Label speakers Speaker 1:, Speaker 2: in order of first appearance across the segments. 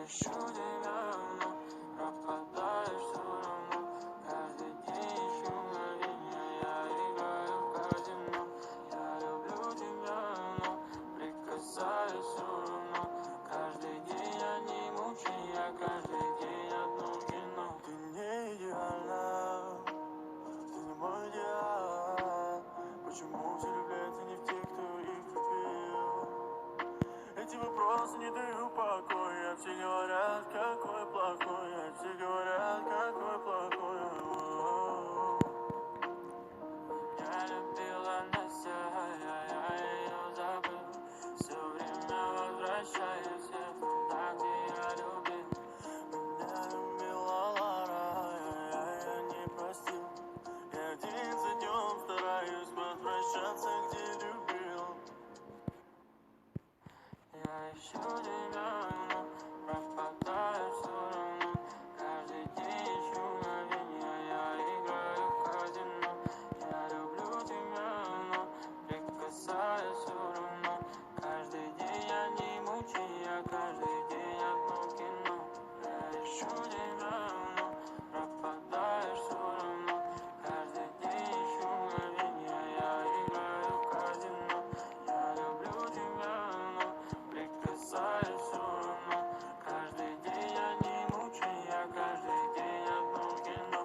Speaker 1: ищу тебя, но пропадаешь все равно. Каждый день ищу мгновенья, я играю в казино. Я люблю тебя, но прикасаюсь все равно. Каждый день одни мучения, каждый день одно кино. Ты не идеальна, ты не мой идеал. Почему все влюбляются не в тех, кто их любил? Эти вопросы не дают покоя. Все говорят, какой плохой я. Все говорят, какой плохой я. Я любила Настя, я ее забыл. Все время возвращаюсь туда, где я любил. Меня любила Лара, я не простил. Я день за днем стараюсь возвращаться, где любил. Я ищу тебя, но пропадаю все равно. Каждый день ищу мгновенья, я играю в казино. Я люблю тебя, но прикасаюсь все равно. Каждый день одни мучения, каждый день одно кино. Я ищу тебя, но пропадаешь все равно. Каждый день ищу мгновенья, я играю в казино. Я люблю тебя, но прикасаюсь все равно. Каждый день одни мучения, каждый день одно кино.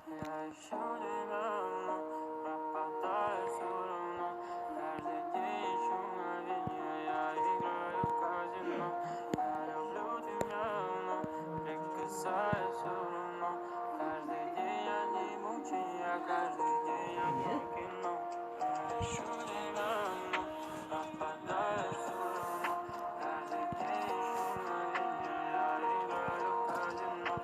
Speaker 1: Я ищу тебя, но пропадаю все равно. Каждый день ищу мгновенья, я играю в казино. Я люблю тебя, но прикасаюсь все равно. Каждый день одни мучения, каждый день одно кино. Я ищу тебя, но пропадаю все равно. Каждый день ищу мгновенья, я играю в казино.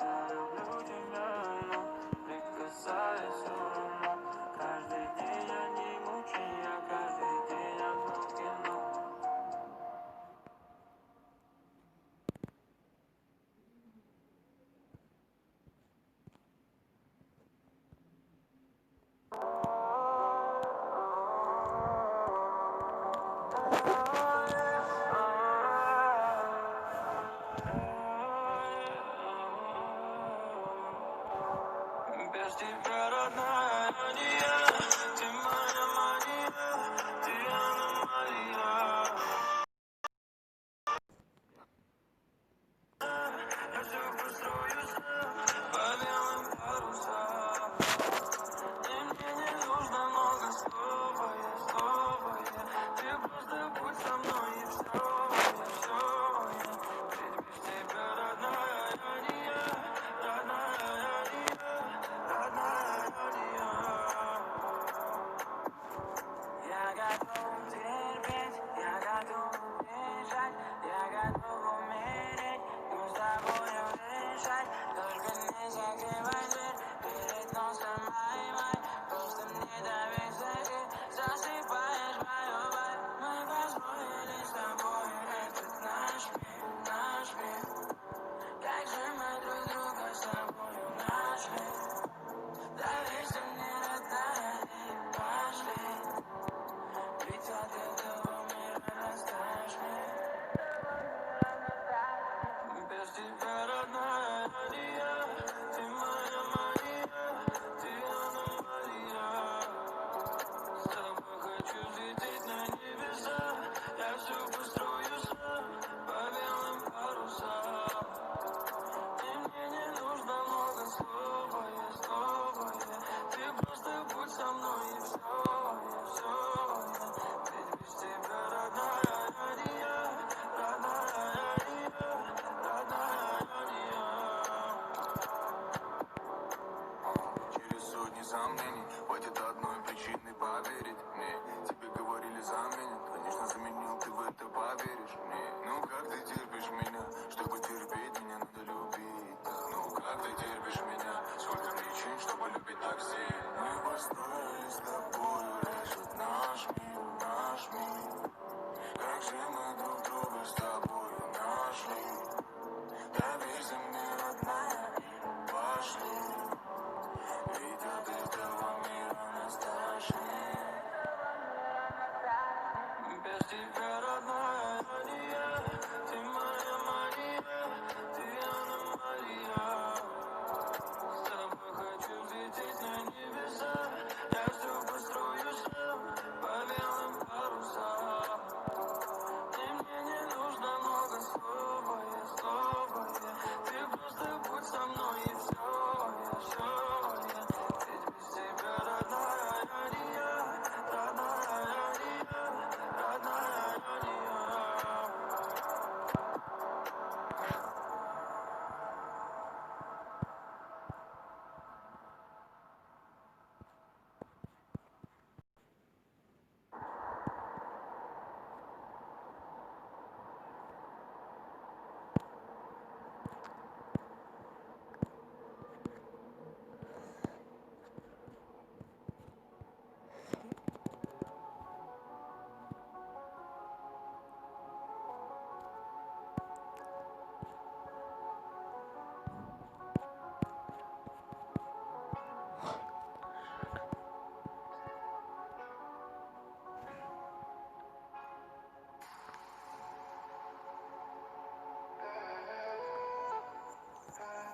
Speaker 1: Я люблю тебя, но прикасаюсь все равно. Каждый день одни мучения, каждый день одно кино.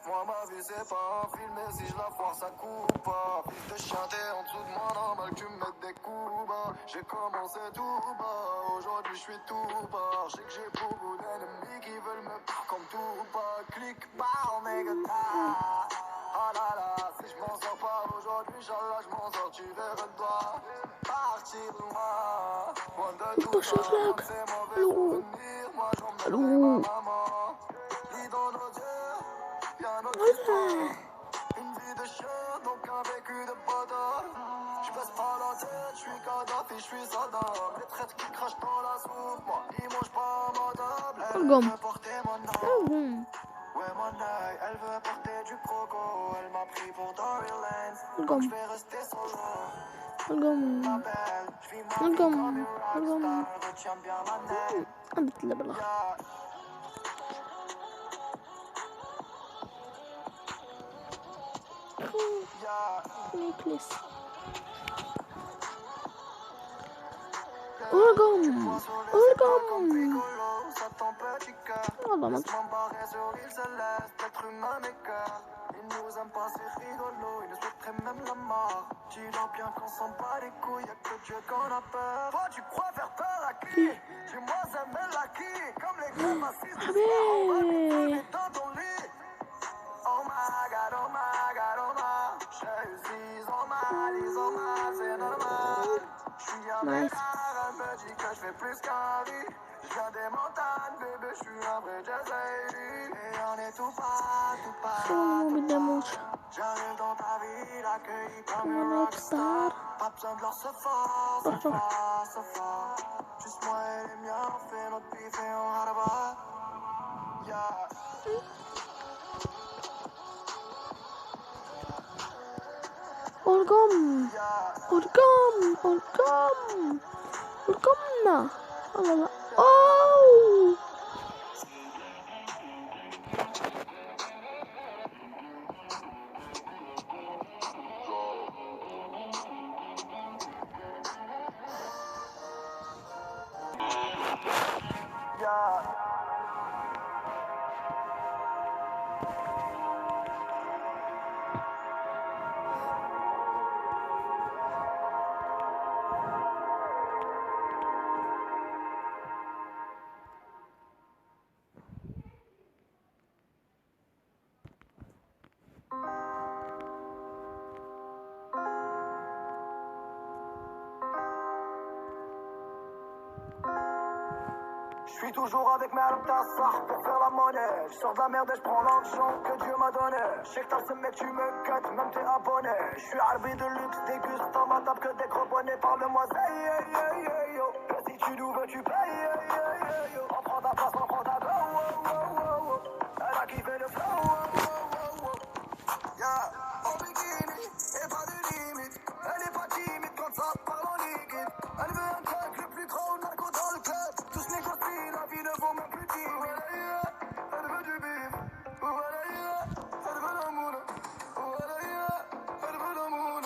Speaker 1: Moi ma vie c'est pas un film et si je la foire ça coupe pas. Fils de chien t'es en dessous de moi, normal que tu me mettes des coups bas. J'ai commencé tout bas, aujourd'hui je suis tout bas. Je sais que j'ai beaucoup d'ennemis qui veulent me faire comme tout bas. Clique par nigga. Ah là là, si je m'en sors pas aujourd'hui, Inch'Allah je m'en sortirai de toi. Partir de moi, loin de tout ça, loin de ces mauvais souvenirs. Moi j'emmènerai ma maman. Lis dans nos yeux, y'a notre histoire. Une vie de chien, donc un vécu de bonheur. J'baisse pas la tête, j'suis Kadhafi, j'suis Saddam. Les traites qui crachent dans la soupe, moi ils mangent pas ma table. Elle veut porter mon nom. Ouais mon œil, elle veut porter du croco. Elle m'a pris pour Dory Lane, donc j'vais rester solo. Ma belle, j'vis ma vie comme une rockstar. Retiens bien ma name.
Speaker 2: Necklace. Orgum. Oh, bah, moi.
Speaker 1: Ils nous aiment pas, c'est rigolo, ils nous souhaiteraient même la mort. Dis-leur bien qu'on s'en bat les couilles, y'a que Dieu qu'on a peur. Toi, tu crois faire peur à qui? Dis-moi, ça mêle à qui? Comme les gars massifs, on va nous dans ton lit. Oh my god, oh my god, oh my. J'suis en mal, c'est normal. J'suis un ménard, elle me dit que j'fais plus qu'un lit. J'viens des montagnes, bébé, j'suis un vrai jazz lady. Et on est tout pas. J'arrive dans ta vie, l'accueilli comme une rockstar. Pas besoin de leur se fort. Juste moi et les miens, on fait notre bif et on harabat. Yeah.
Speaker 2: Orgum. Na. Oh là là. Oh.
Speaker 1: J'suis toujours avec mes alptassars pour faire la monnaie. J'sors de la merde et j'prends l'argent que Dieu m'a donné. J'sais que t'as ce mec, tu me cuts, même t'es abonné. J'suis arbi de luxe, déguste dans ma table que des gros bonnets. Parle-moi, say, yo. Et si tu nous veux, tu payes, yo. On prend ta place, on prend ta go, Elle a kiffé le flow, Yeah, en bikini, et pas de limite. Elle est pas timide quand ça parle en liquide. Elle veut un truc le plus gros narco dans le club. Tous négocient, la vie ne vaut même plus 10 000. Elle veut du bif, elle veut l'amour. Elle veut l'amour,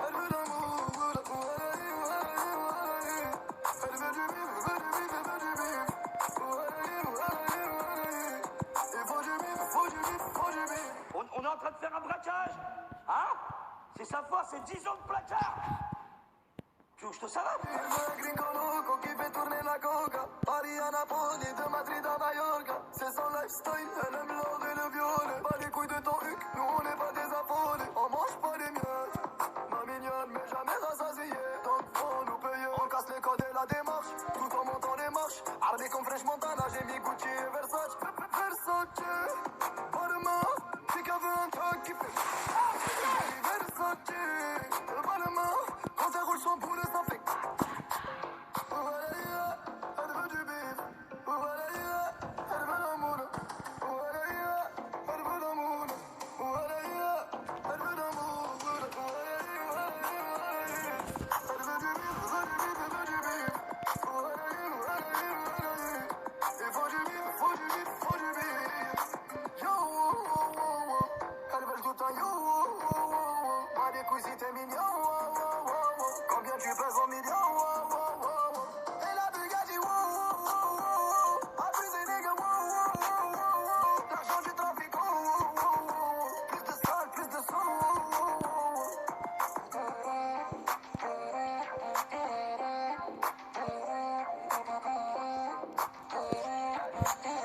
Speaker 1: elle veut l'amour. Elle veut du bif, elle veut du bif. Il faut du bif.
Speaker 3: On est en train de faire un braquage. Hein? C'est sa force, c'est 10 ans de placard. Tu veux que je te salade?
Speaker 1: Gringo loco qui fait tourner la coca. Paris à Napoli, de Madrid à Mallorca. C'est son lifestyle, elle aime l'or et le violet. Pas les couilles de ton huc, nous on n'est pas des affolés. On mange pas les miettes, ma mignonne, mais jamais rassasiée. Donc faut nous payer. On casse les codes et la démarche, tout en montant les marches. Armé comme French Montana, j'ai mis Gucci et Versace. Pas de main, c'est qu'elle veut un truc qui fait. Versace, pas de main, quand elle roule son poulet, ça fait. Elle veut du bif, elle veut l'amour. Elle veut l'amour, elle veut l'amour. Elle veut du bif, elle veut du bif. Il faut du bif, faut du bif. Hey,